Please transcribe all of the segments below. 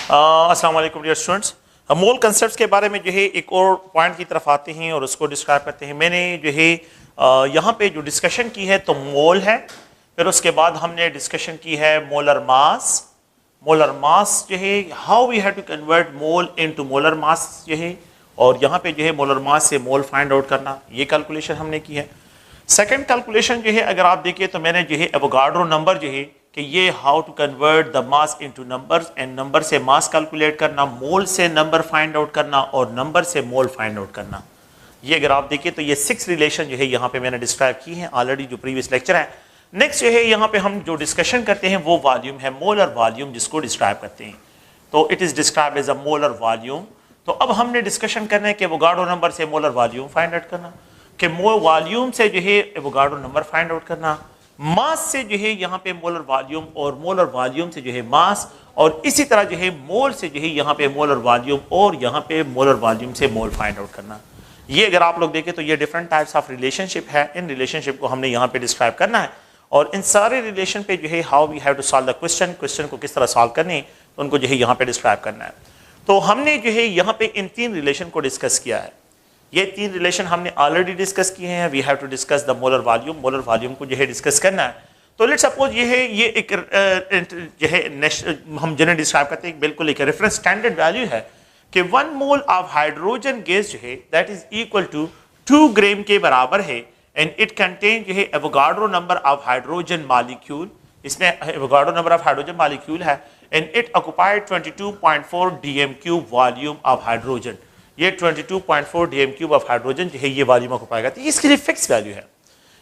अस्सलाम वालेकुम dear students. मोल concepts के बारे में जो है एक और पॉइंट की तरफ आते हैं और उसको डिस्क्राइब करते हैं। मैंने जो है यहाँ पे जो डिस्कशन की है तो मोल है, फिर उसके बाद हमने डिस्कशन की है मोलर मास। मोलर मास जो है how we have to convert mole into molar mass जो है, और यहाँ पे जो है मोलर मास से मोल फाइंड आउट करना, ये कैलकुलेशन हमने की है। सेकंड कैलकुलेशन जो है अगर आप देखिए तो मैंने जो है एवोगाड्रो नंबर जो है कि ये how to convert the mass into numbers, and number से मास कैलकुलेट करना, मोल से नंबर फाइंड आउट करना और नंबर से मोल फाइंड आउट करना। ये अगर आप देखिए तो ये 6 रिलेशन जो है यहाँ पे मैंने डिस्क्राइब की है ऑलरेडी जो प्रीवियस लेक्चर है। नेक्स्ट जो है यहाँ पे हम जो डिस्कशन करते हैं वो वॉल्यूम है, मोलर वॉल्यूम जिसको डिस्क्राइब करते हैं। तो it is describe as a molar volume. तो अब हमने डिस्कशन करना है कि एवोगाड्रो नंबर से मोलर वॉल्यूम फाइंड आउट करना, कि वॉल्यूम से जो है एवोगाड्रो नंबर फाइंड आउट करना, मास से जो है यहाँ पे मोलर वॉल्यूम, और मोलर वॉल्यूम से जो है मास, और इसी तरह जो है मोल से जो है यहाँ पे मोलर वॉल्यूम और यहाँ पे मोलर वॉल्यूम से मोल फाइंड आउट करना। ये अगर आप लोग देखें तो ये डिफरेंट टाइप्स ऑफ रिलेशनशिप है। इन रिलेशनशिप को हमने यहाँ पे डिस्क्राइब करना है, और इन सारे रिलेशन पे जो है how we have to solve the question को किस तरह सॉल्व करने तो उनको जो है यहाँ पे डिस्क्राइब करना है। तो हमने जो है यहाँ पे इन 3 रिलेशन को डिस्कस किया है। ये 3 रिलेशन हमने ऑलरेडी डिस्कस किए हैं। We have to discuss the molar volume, molar volume को जो है डिस्कस करना है। तो लेट्स सपोज ये है, ये एक जो है हम जिन्हें डिस्क्राइब करते हैं बिल्कुल एक रेफरेंस स्टैंडर्ड वैल्यू है कि 1 मोल ऑफ हाइड्रोजन गैस जो है that is equal to 2 gram के बराबर है, एंड इट कंटेन जो है Avogadro number of hydrogen molecule. इसमें Avogadro number of hydrogen molecule है, and it occupied 22.4 dm³ volume of hydrogen. ये 22.4 dm³ ऑफ हाइड्रोजन जो है ये वॉल्यूम ऑक्युपाई करती है। इसके लिए फिक्स वैल्यू है।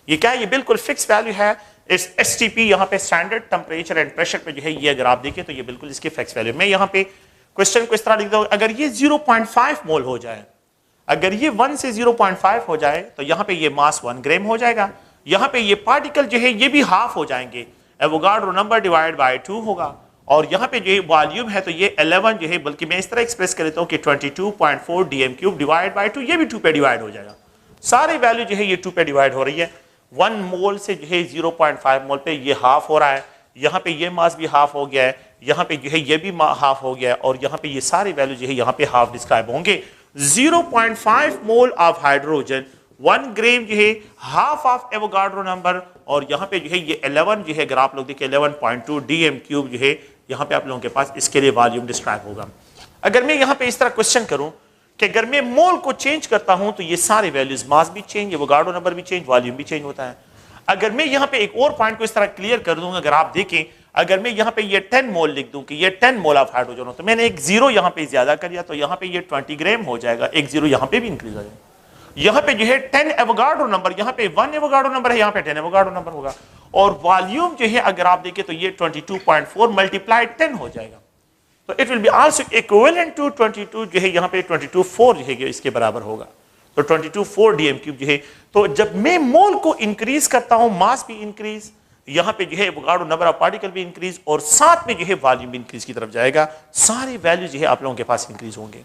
ये क्या है? ये बिल्कुल फिक्स वैल्यू है। इस STP यहाँ पे स्टैंडर्ड टेम्परेचर एंड प्रेशर पे जो है ये अगर आप देखें तो ये बिल्कुल इसकी फिक्स वैल्यू। मैं यहाँ पे क्वेश्चन को इस तरह लिख दूँ, अगर ये 0.5 मोल हो जाए, अगर ये 1 से 0.5 हो जाए तो यहाँ पे ये मास 1 ग्राम हो जाएगा। यहाँ पे ये पार्टिकल जो है ये भी हाफ हो जाएंगे, एवोगाड्रो नंबर डिवाइड बाय 2 होगा, और यहाँ पे जो है वॉल्यूम है तो ये 11 जो है, बल्कि मैं इस तरह एक्सप्रेस कर लेता हूँ कि 22.4 dm³ डिवाइड बाय 2, ये भी 2 पे डिवाइड हो जाएगा। सारी वैल्यू जो है ये 2 पे डिवाइड हो रही है। 1 मोल से जो है 0.5 मोल पे ये हाफ हो रहा है, यहाँ पे ये मास भी हाफ हो गया है, यहाँ पे जो है ये भी हाफ हो गया है, और यहाँ पे ये सारी वैल्यू जो है यहाँ पे हाफ डिस्क्राइब होंगे। 0.5 मोल ऑफ हाइड्रोजन, 1 ग्राम जो है हाफ ऑफ एवोगाड्रो नंबर, और यहाँ पे जो है ये 11 जो है अगर आप लोग देखें 11.2 dm³ जो है यहाँ पे आप लोगों के पास इसके लिए वॉल्यूम डिस्क्राइब होगा। अगर मैं यहाँ पे इस तरह क्वेश्चन करूं कि अगर मैं मोल को चेंज करता हूं तो ये सारे वैल्यूज, मास भी चेंज, एवोगाड्रो नंबर भी चेंज, वॉल्यूम भी चेंज होता है। अगर मैं यहाँ पे एक और पॉइंट को इस तरह क्लियर कर दूंगा, अगर आप देखें, अगर मैं यहाँ पे ये 10 मोल लिख दूं कि ये 10 मोल ऑफ हाइड्रोजन हो, तो मैंने एक 0 यहाँ पे ज्यादा कर दिया तो यहाँ पे ये 20 ग्राम हो जाएगा, एक 0 यहाँ पे भी इंक्रीज हो जाएगा। यहाँ पे जो है 10 एवोगाड्रो नंबर, यहाँ पे 1 एवोगाड्रो नंबर है, यहाँ पे 10 एवोगाड्रो नंबर होगा, और वॉल्यूम जो है अगर आप देखें तो ये 22.4 मल्टीप्लाइड 10 हो जाएगा। तो it will be also equivalent to 22 जो है यहाँ पे 22.4 जो है इसके बराबर होगा। तो 22.4 dm³ जो है, तो जब मैं मोल को इंक्रीज करता हूं, मास भी इंक्रीज, यहाँ पे जो है एवोगाड्रो नंबर ऑफ पार्टिकल भी इंक्रीज, और साथ में जो है वॉल्यूम भी इंक्रीज की तरफ जाएगा, सारे वैल्यू जो है आप लोगों के पास इंक्रीज होंगे।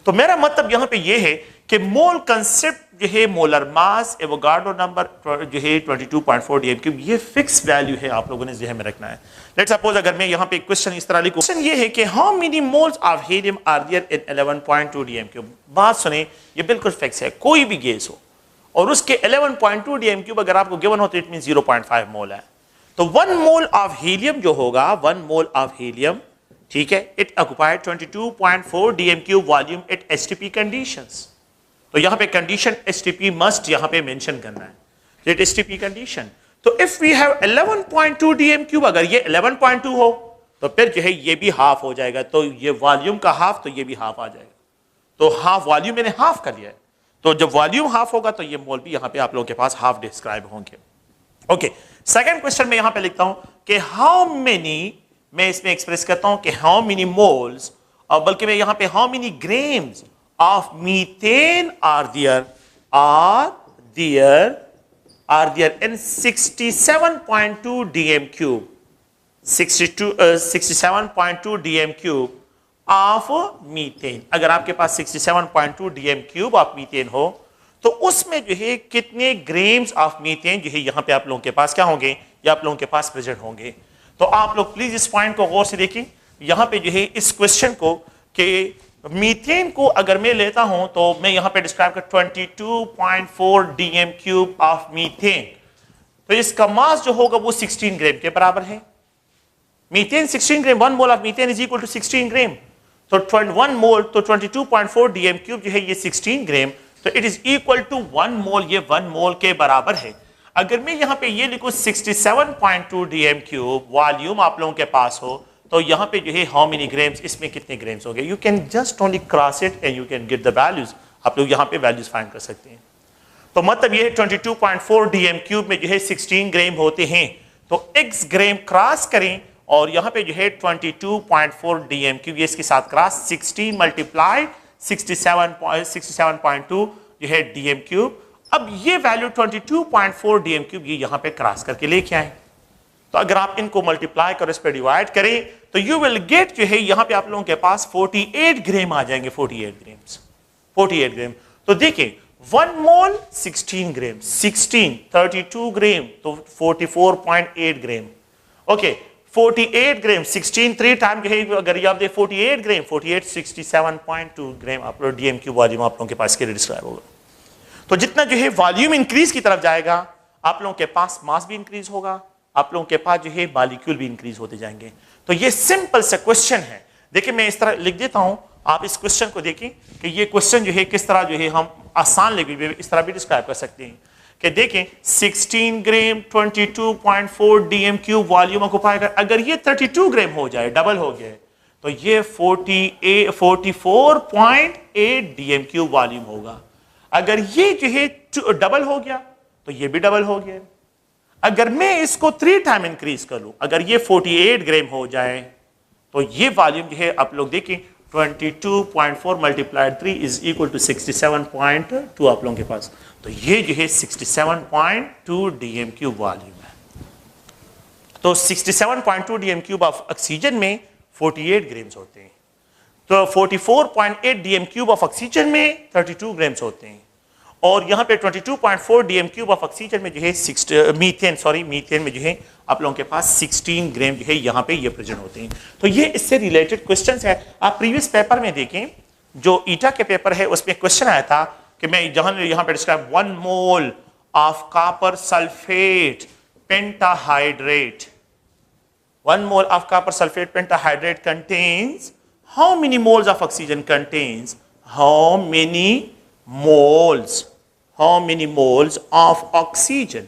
तो मेरा मतलब यहाँ पे ये है कि मोल कंसेप्ट जो है, मोलर मास, एवोगाड्रो नंबर जो है 22.4 dm³, ये फिक्स वैल्यू है, आप लोगों ने ज़हन में रखना है। लेट्स सपोज अगर मैं यहाँ पे क्वेश्चन इस तरह लिखूं, क्वेश्चन ये है कि how many moles of helium are there in 11.2 dm³। बात सुने, ये बिल्कुल फिक्स है, कोई भी गैस हो और उसके 11.2 dm³ अगर आपको गिवन हो तो इट मीन 0.5 मोल है। तो 1 मोल ऑफ हीलियम जो होगा, 1 मोल ऑफ हीलियम, ठीक है, it occupied 22.4 dm³ volume at STP conditions. तो यहाँ पे कंडीशन STP मस्ट यहाँ पे मेंशन करना है, एट STP कंडीशन। तो इफ वी हैव 11.2 dm³, अगर ये 11.2 हो तो फिर जो है ये भी हाफ हो जाएगा, तो ये वॉल्यूम का हाफ, तो ये भी हाफ आ जाएगा। तो हाफ वॉल्यूम मैंने हाफ कर लिया है, तो जब वॉल्यूम हाफ होगा तो ये मोल भी यहाँ पे आप लोगों के पास हाफ डिस्क्राइब होंगे। ओके, सेकंड क्वेश्चन में यहाँ पे लिखता हूं कि हाउ मेनी, मैं इसमें एक्सप्रेस करता हूं कि हाउ मेनी मोल्स, और बल्कि मैं यहाँ पे how many grams of methane are there in 67.2 dm³, 67.2 dm³ of methane. अगर आपके पास 67.2 dm³ ऑफ मीथेन हो तो उसमें जो है कितने ग्राम्स ऑफ मीथेन जो है यहाँ पे आप लोगों के पास क्या होंगे, या आप लोगों के पास प्रेजेंट होंगे। तो आप लोग प्लीज इस पॉइंट को गौर से देखें। यहां पे जो है इस क्वेश्चन को कि मीथेन को अगर मैं लेता हूं तो मैं यहां पे डिस्क्राइब कर 22.4 डीएम क्यूब ऑफ मीथेन, तो इसका मास जो होगा वो 16 ग्राम के बराबर है। Methane 16 gram, 1 mole of methane is equal to 16 gram, तो 1 मोल तो 22.4 डीएम क्यूब जो है ये 16 ग्राम, तो इट इज इक्वल टू 1 मोल, ये 1 मोल के बराबर है। अगर मैं यहां पे ये लिखूं 67.2 डीएम क्यूब वॉल्यूम आप लोगों के पास हो, तो यहां पे जो है हाउ मेनी ग्राम्स, इसमें कितने ग्राम्स हो गए, you can just only cross it and you can get the values, आप लोग यहां पे वैल्यूज फाइंड कर सकते हैं। तो मतलब ये 22.4 डीएम क्यूब में जो है 16 ग्राम होते हैं, तो x ग्राम क्रॉस करें और यहां पे जो है 22.4 डीएम क्यूब, ये इसके साथ क्रॉस 16 मल्टीप्लाइड 67.2 जो है डीएम क्यूब। अब ये वैल्यू 22.4 डीएम क्यूब ये यहां पे क्रॉस करके लेके आए, तो अगर आप इनको मल्टीप्लाई करो, इस पे डिवाइड करें, तो यू विल गेट जो है यहां पे आप लोगों के पास 48 ग्राम आ जाएंगे, 48 ग्राम। तो देखिए 1 मोल 16 ग्राम, 16 32 ग्राम, तो 44.8 ग्राम। ओके 48 ग्राम 16 3 टाइम जो है, अगर आप दे 48 ग्राम, 48 67.2 ग्राम आप लोग डीएम क्यूब वॉल्यूम आप लोगों के पास के लिए डिस्क्राइब होगा। तो जितना जो है वॉल्यूम इंक्रीज की तरफ जाएगा, आप लोगों के पास मास भी इंक्रीज होगा, आप लोगों के पास जो है मॉलिक्यूल भी इंक्रीज होते जाएंगे। तो ये सिंपल सा क्वेश्चन है। देखिए मैं इस तरह लिख देता हूं, आप इस क्वेश्चन को देखें कि ये क्वेश्चन जो है किस तरह जो है हम आसान लैंग्वेज में इस तरह भी डिस्क्राइब कर सकते हैं कि देखें 16 ग्राम 22.4 डीएम क्यूब वॉल्यूम ऑक्यूपाई कर, अगर ये 32 ग्राम हो जाए, डबल हो गया, तो ये 44.8 डीएम क्यूब वॉल्यूम होगा। अगर ये जो है डबल हो गया तो ये भी डबल हो गया। अगर मैं इसको 3 टाइम इंक्रीज कर लूं, अगर ये 48 ग्राम हो जाए, तो ये वॉल्यूम जो है आप लोग देखें 22.4 मल्टीप्लाइड 3 इज इक्वल टू 67.2 आप लोगों के पास, तो ये जो है 67.2 डीएम क्यूब वॉल्यूम है। तो 67.2 डीएम क्यूब ऑफ ऑक्सीजन में 48 ग्राम्स होते हैं, तो 44.8 डीएम क्यूब ऑफ ऑक्सीजन में 32 ग्राम्स होते हैं, और यहां पे 22.4 डीएम क्यूब ऑफ ऑक्सीजन में जो है मीथेन में जो है आप लोगों के पास 16 ग्राम जो है यहां पे ये प्रेजेंट होते हैं। तो ये इससे रिलेटेड क्वेश्चंस है। आप प्रीवियस पेपर में देखें, जो ईटा के पेपर है उसमें क्वेश्चन आया था कि मैं यहां पे describe 1 mole of copper sulphate pentahydrate, 1 mole of copper sulphate pentahydrate contains how many moles of oxygen contains how many moles of oxygen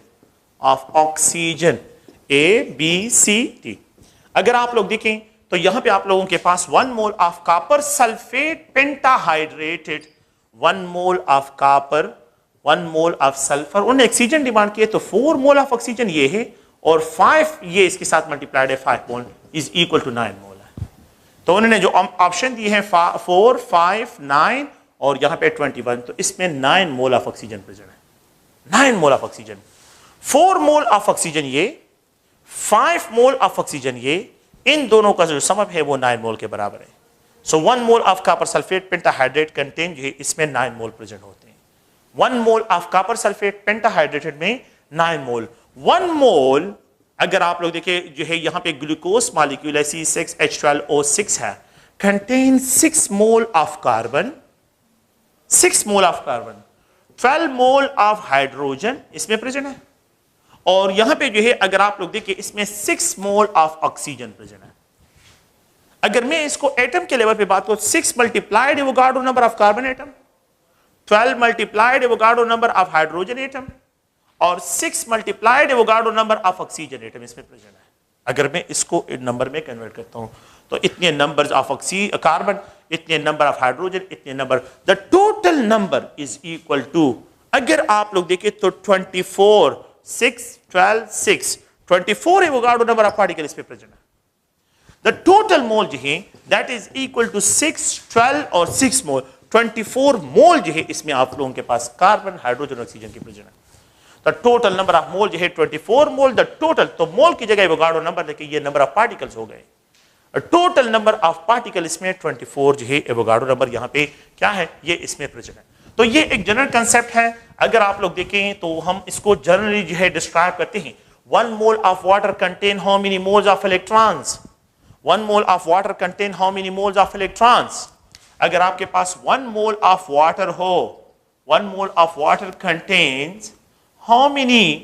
A B C D। अगर आप लोग देखें तो यहां पे आप लोगों के पास 1 mole of copper sulphate pentahydrated, 1 mole of copper, 1 mole of sulphur, उन्होंने ऑक्सीजन डिमांड किए, तो 4 मोल ऑफ ऑक्सीजन ये है, और 5 ये इसके साथ मल्टीप्लाइड है 5 मोल इज इक्वल टू 9 मोल। तो उन्होंने जो ऑप्शन दिए हैं 4 5 9 और यहां पे 21, तो इसमें 9 मोल ऑफ ऑक्सीजन प्रेजेंट है, 9 मोल of oxygen, 4 mole of oxygen ये, 5 मोल ऑफ ऑक्सीजन ये, इन दोनों का जो समअप है वो 9 मोल के बराबर है। सो 1 mole of copper sulphate pentahydrate contain जो है इसमें 9 मोल प्रेजेंट होते हैं। 1 मोल ऑफ कॉपर सल्फेट पेंटाहाइड्रेटेड में 9 मोल। 1 मोल अगर आप लोग देखें जो है यहां पे ग्लूकोज मॉलिक्यूल है C6H12O6 है, contain 6 mole of carbon, 6 mole of carbon, 12 mole of hydrogen इसमें प्रेजेंट है, और यहां पे जो है अगर आप लोग देखिए इसमें 6 मोल ऑफ ऑक्सीजन प्रेजेंट है। अगर मैं इसको एटम के लेवल पे बात करूं, 6 multiplied Avogadro number of carbon atom, 12 multiplied Avogadro number of hydrogen atom, और 6 multiplied Avogadro number of oxygen atom इसमें प्रेजेंट है। अगर मैं इसको नंबर में कन्वर्ट करता हूं तो इतने नंबर्स ऑफ कार्बन, इतने नंबर ऑफ हाइड्रोजन, इतने number, the total number is equal to, अगर आप लोग देखें तो 24 6 12 6 24 एवोगाड्रो नंबर ऑफ पार्टिकल इसमें प्रेजेंट है। द टोटल मोल जो है दैट इज इक्वल टू 6 12 और 6 मोल, 24 मोल जो है इसमें आप लोगों के पास कार्बन हाइड्रोजन ऑक्सीजन की प्रेजेंट है। The total number of mole जो है 24 मोल, द टोटल, तो मोल की जगह एवोगाड्रो नंबर लेके ये नंबर ऑफ पार्टिकल्स हो गए। टोटल नंबर ऑफ पार्टिकल इसमें 24 जो है एवोगाड्रो नंबर यहां पे क्या है ये इसमें प्रेजेंट है। तो ये एक जनरल कंसेप्ट है। अगर आप लोग देखें तो हम इसको जनरली जो है डिस्क्राइब करते हैं, 1 mole of water contain how many moles of electrons, 1 mole of water contain how many moles of electrons? अगर आपके पास 1 mole of water हो, 1 mole of water contains how many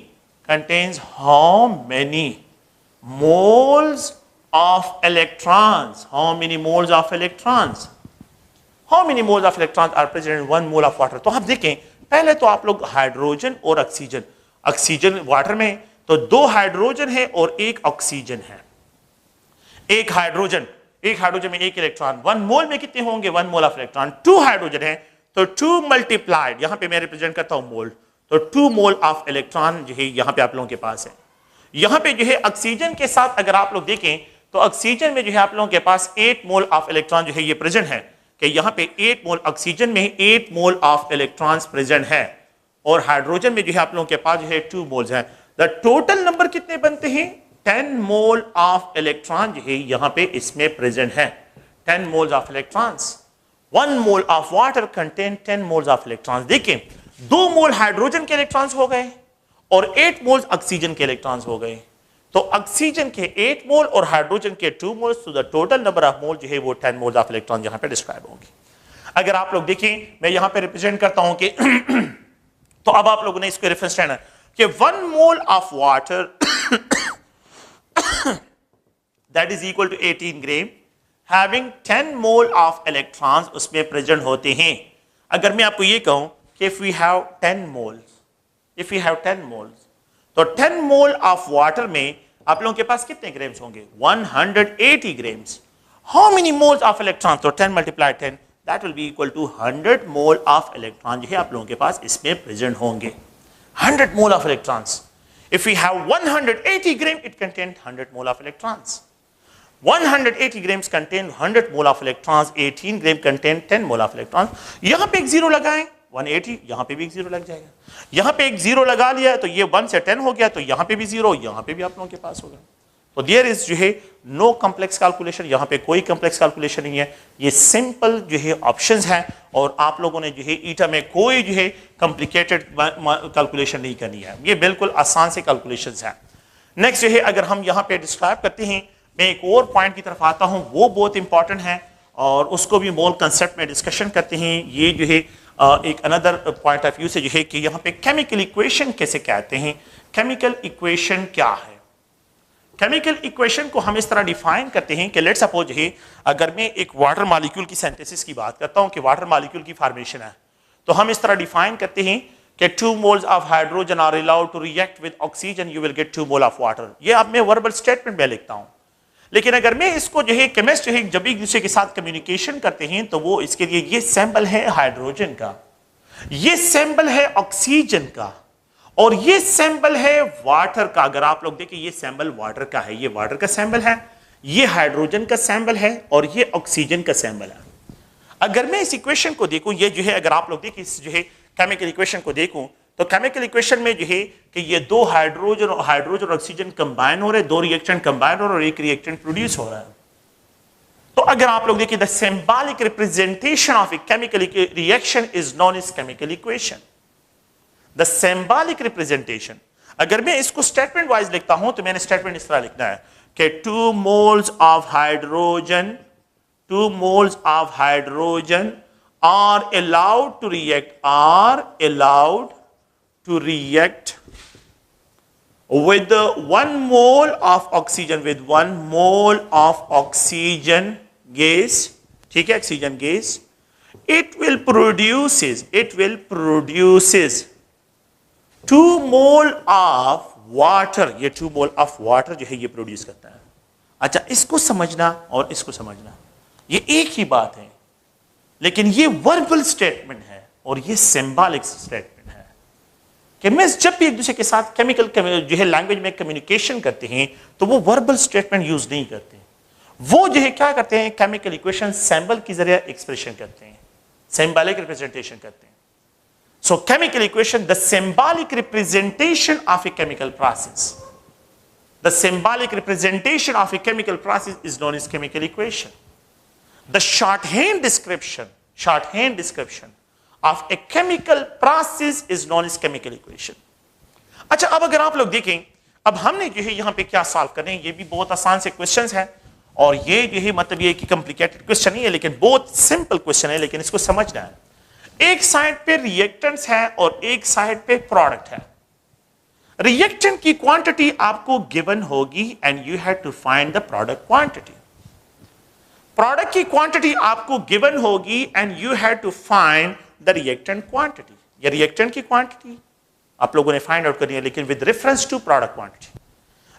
moles of electrons? How many moles of electrons? How many moles of electrons are present in 1 mole of water? तो आप देखें, पहले तो आप लोग हाइड्रोजन और ऑक्सीजन वाटर में तो 2 हाइड्रोजन है और 1 ऑक्सीजन है। एक हाइड्रोजन में 1 इलेक्ट्रॉन, 1 मोल में कितने होंगे? 1 मोल ऑफ इलेक्ट्रॉन। 2 हाइड्रोजन है तो 2 मल्टीप्लाइड, यहां पे मैं रिप्रेजेंट करता हूं मोल, तो 2 मोल ऑफ इलेक्ट्रॉन जो है यहां पे आप लोगों के पास है। यहां पे जो है ऑक्सीजन के साथ अगर आप लोग देखें तो ऑक्सीजन में जो है आप लोगों के पास 8 मोल ऑफ इलेक्ट्रॉन जो है ये प्रेजेंट है, कि यहां पे 8 मोल ऑक्सीजन में 8 मोल ऑफ इलेक्ट्रॉन्स प्रेजेंट है, और हाइड्रोजन में जो है आप लोगों के पास जो है 2 मोल्स हैं। द टोटल नंबर कितने बनते हैं? 10 मोल ऑफ इलेक्ट्रॉन जो है यहां पे इसमें प्रेजेंट है। 10 moles of electrons. 1 mole of water contain 10 moles of electrons. देखिए 2 मोल हाइड्रोजन के इलेक्ट्रॉन्स हो गए और 8 मोल्स ऑक्सीजन के इलेक्ट्रॉन्स हो गए, तो ऑक्सीजन के 8 मोल और हाइड्रोजन के 2 मोल्स, तो the total number of mole जो है वो 10 मोल्स ऑफ इलेक्ट्रॉन यहां पे डिस्क्राइब होंगे। अगर आप लोग देखें, मैं यहां पे रिप्रेजेंट करता हूं कि तो अब आप लोगों ने इसको रेफरेंस लेना कि 1 mole of water that is equal to 18 gram having 10 mole of electrons उसमें प्रेजेंट होते हैं। अगर मैं आपको ये कहूं कि if we have 10 moles, तो 10 मोल ऑफ वाटर में आप लोगों के पास कितने ग्राम्स होंगे? 180 grams. How many moles of electron? तो 10 multiply 10 that will be equal to 100 mole of electron जो है आप लोगों के पास इसमें प्रेजेंट होंगे। 100 mole of electrons. If we have 180 gram, it contains 100 mole of electrons. 180 grams contain 100 mole of electrons. 18 gram contain 10 mole of electrons. यहां पे एक जीरो लगाएं, 180, यहां पे भी एक जीरो लग जाएगा। यहां पे एक जीरो लगा लिया तो ये 1 से 10 हो गया, तो यहां पे भी जीरो, यहां पे भी आप लोगों के पास होगा। तो देयर इज जो है नो कॉम्प्लेक्स कैलकुलेशन, यहां पे कोई कॉम्प्लेक्स कैलकुलेशन नहीं है, ये सिंपल जो है ऑप्शंस हैं, और आप लोगों ने जो है ईटा में कोई जो है कॉम्प्लिकेटेड कैलकुलेशन नहीं करनी है, ये बिल्कुल आसान से कैलकुलेशंस हैं। नेक्स्ट जो है अगर हम यहां पे डिस्क्राइब करते हैं, मैं एक और पॉइंट की तरफ आता हूं, वो बहुत इंपॉर्टेंट है और उसको भी मोल कंसेप्ट में डिस्कशन करते हैं। ये जो है एक अनदर पॉइंट ऑफ व्यू से जो है कि यहाँ पे केमिकल इक्वेशन कैसे कहते हैं, केमिकल इक्वेशन क्या है। केमिकल इक्वेशन को हम इस तरह डिफाइन करते हैं कि लेट्स सपोज है अगर मैं एक वाटर मॉलिक्यूल की सिंथेसिस की बात करता हूं कि वाटर मॉलिक्यूल की फॉर्मेशन है, तो हम इस तरह डिफाइन करते हैं कि 2 moles of hydrogen are allowed to react with oxygen, you will get 2 mole of water. ये अब मैं वर्बल स्टेटमेंट में लिखता हूं, लेकिन अगर मैं इसको जो है केमिस्ट जो है जब एक दूसरे के साथ कम्युनिकेशन करते हैं तो वो इसके लिए ये सैंपल है हाइड्रोजन का, ये सैंपल है ऑक्सीजन का, और ये सैंपल है वाटर का। अगर आप लोग देखें ये सैंपल वाटर का है, ये वाटर का सैंपल है, ये हाइड्रोजन का सैंपल है और ये ऑक्सीजन का सैंपल है। अगर मैं इस इक्वेशन को देखूं, ये जो है अगर आप लोग देखें इस जो है केमिकल इक्वेशन को देखूं, तो केमिकल इक्वेशन में जो है कि ये 2 हाइड्रोजन और ऑक्सीजन कंबाइन हो रहे हैं, 2 रिएक्शन कंबाइन हो रहे हैं और एक रिएक्टेंट प्रोड्यूस हो रहा है। तो अगर आप लोग देखिए the symbolic representation of a chemical reaction is known as chemical equation. The symbolic representation, अगर मैं इसको स्टेटमेंट वाइज लिखता हूं तो मैंने स्टेटमेंट इस तरह लिखना है कि 2 moles of hydrogen are allowed to react with 1 mole of oxygen gas, ठीक है, oxygen gas, it will produces 2 mole of water, ये 2 मोल ऑफ वाटर जो है ये प्रोड्यूस करता है। अच्छा, इसको समझना और इसको समझना ये एक ही बात है, लेकिन ये वर्बल स्टेटमेंट है और ये सिंबॉलिक स्टेटमेंट है। केमिस्ट जब भी एक दूसरे के साथ केमिकल जो है लैंग्वेज में कम्युनिकेशन करते हैं तो वो वर्बल स्टेटमेंट यूज नहीं करते, वो जो है क्या करते हैं, केमिकल इक्वेशन सिंबल के जरिए एक्सप्रेशन करते हैं, सिंबॉलिक रिप्रेजेंटेशन करते हैं। So chemical equation, the symbolic representation of a chemical process. The symbolic representation of a chemical process is known as chemical equation. The shorthand description of a chemical process is known as chemical equation. अच्छा, अब अगर आप लोग देखें, अब हमने जो है यहाँ पे क्या सॉल्व करने हैं, ये भी बहुत आसान से क्वेश्चंस हैं और ये जो है मतलब ये कि कॉम्प्लिकेटेड क्वेश्चन नहीं है, लेकिन बहुत सिंपल क्वेश्चन है, लेकिन इसको समझना है। एक साइड पे रिएक्टेंट्स है और एक साइड पे प्रोडक्ट है। रिएक्टेंट की क्वांटिटी आपको गिवन होगी and you have to find the product quantity. Product की क्वांटिटी आपको गिवन होगी and you have to find the reactant quantity. या रिएक्टेंट की क्वांटिटी आप लोगों ने फाइंड आउट करनी है, लेकिन with reference to product quantity.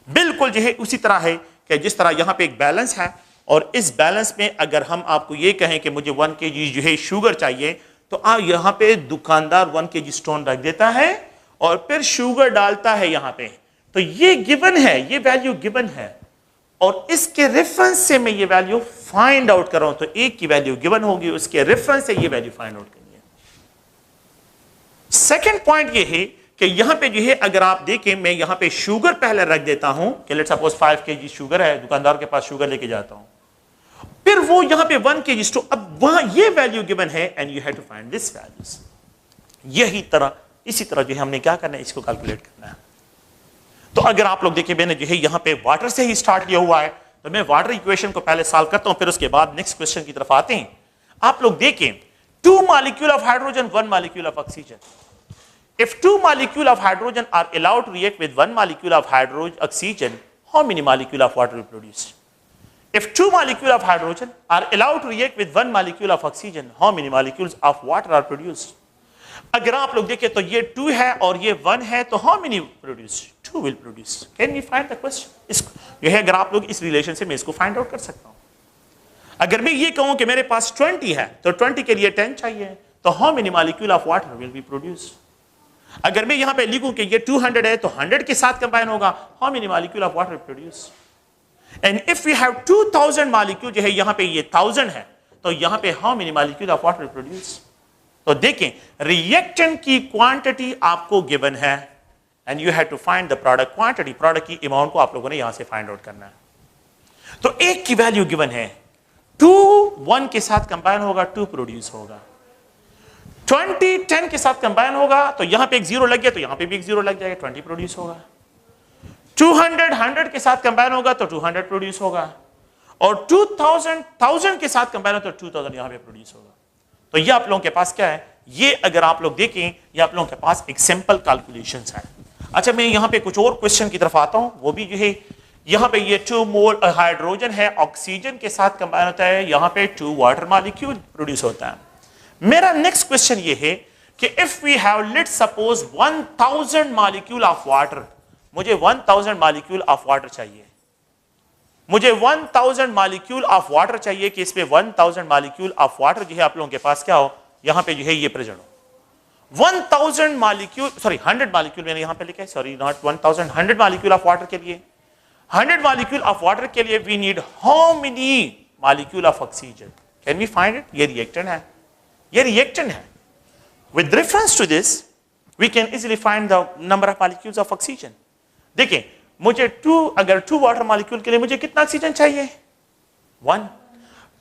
बिल्कुल जो है उसी तरह है कि जिस तरह यहां पे एक बैलेंस है, और इस बैलेंस में अगर हम आपको ये कहें कि मुझे 1 kg जो है शुगर चाहिए, तो आप यहां पे दुकानदार 1 kg स्टोन रख देता है और फिर शुगर डालता है यहां पे। तो ये गिवन है, ये वैल्यू गिवन है, और इसके रेफरेंस से मैं ये वैल्यू फाइंड आउट कर रहा हूं। तो एक की वैल्यू गिवन होगी, उसके रेफरेंस से ये वैल्यू फाइंड आउट करनी है। सेकंड पॉइंट ये है कि यहां पे जो है अगर आप देखें, मैं यहां पे शुगर पहले रख देता हूं कि लेट्स सपोज 5 kg शुगर है, दुकानदार के पास शुगर लेके जाता हूं, फिर वो यहां पे 1 kg स्टोन, अब वहां ये वैल्यू गिवन है and you have to find this values. यही तरह इसी तरह जो है हमने क्या करना है, इसको कैलकुलेट करना है। तो अगर आप लोग देखें, मैंने जो है यहां पे वाटर से ही स्टार्ट किया हुआ है, तो मैं वाटर इक्वेशन को पहले सॉल्व करता हूं, फिर उसके बाद नेक्स्ट क्वेश्चन की तरफ आते हैं। आप लोग देखें, 2 molecule of hydrogen, 1 molecule of oxygen. If 2 molecule of hydrogen are allowed to react with 1 molecule of oxygen, how many molecule of water will produce? If 2 molecule of hydrogen are allowed to react with 1 molecule of oxygen, how many molecules of water are produced? अगर आप लोग देखें तो ये 2 है और ये 1 है, तो how many produce? 2 will produce. Can we find the question? इसको यह अगर आप लोग इस रिलेशन से मैं इसको फाइंड आउट कर सकता हूं। अगर मैं ये कहूं कि मेरे पास 20 है, तो 20 के लिए 10 चाहिए, तो how many molecule of water will be produced? अगर मैं यहां पे लिखूं कि ये 200 है, तो 100 के साथ कंबाइन होगा, how many molecule of water will produce? And if we have 2000 molecule, जो है यहां पे ये 1000 है, तो यहां पे how many molecule of water will produce? तो देखें, रिएक्टेंट की क्वांटिटी आपको गिवन है and you have to find the product quantity. Product की अमाउंट को आप लोगों ने यहां से फाइंड आउट करना है। तो एक की वैल्यू गिवन है, 2 1 के साथ कंबाइन होगा, 2 प्रोड्यूस होगा। 20 10 के साथ कंबाइन होगा, तो यहां पे एक 0 लग गया, तो यहां पे भी एक 0 लग जाएगा, 20 प्रोड्यूस होगा। 200 100 के साथ कंबाइन होगा, तो 200 प्रोड्यूस होगा, और 2000 1000 के साथ कंबाइन होगा, तो 2000 यहां पे प्रोड्यूस होगा। तो ये आप लोगों के पास क्या है, ये अगर आप लोग देखें, ये आप लोगों के पास एक सिंपल कैलकुलेशंस है। अच्छा, मैं यहां पे कुछ और क्वेश्चन की तरफ आता हूं, वो भी जो है यहां पे ये 2 मोल हाइड्रोजन है, ऑक्सीजन के साथ कंबाइन होता है, यहां पे 2 वाटर मॉलिक्यूल प्रोड्यूस होता है। मेरा नेक्स्ट क्वेश्चन ये है कि if we have let's suppose 1000 molecule of water, मुझे 1000 मॉलिक्यूल ऑफ वाटर चाहिए, मुझे 1000 मॉलिक्यूल ऑफ वाटर चाहिए कि इसमें 1000 मॉलिक्यूल ऑफ वाटर जो है आप लोगों के पास क्या हो, यहां पे जो है ये प्रेजेंट हो। 1000 मॉलिक्यूल, सॉरी 100 मॉलिक्यूल मैंने यहां पे लिखा है, sorry not 1000, 100 molecule of water के लिए, 100 मॉलिक्यूल ऑफ वाटर के लिए we need how many molecule of oxygen? Can we find it? ये रिएक्टेंट है, ये रिएक्टेंट है। With reference to this we can easily find the number of molecules of oxygen. देखिए, मुझे 2 वाटर मॉलिक्यूल के लिए मुझे कितना ऑक्सीजन चाहिए? 1।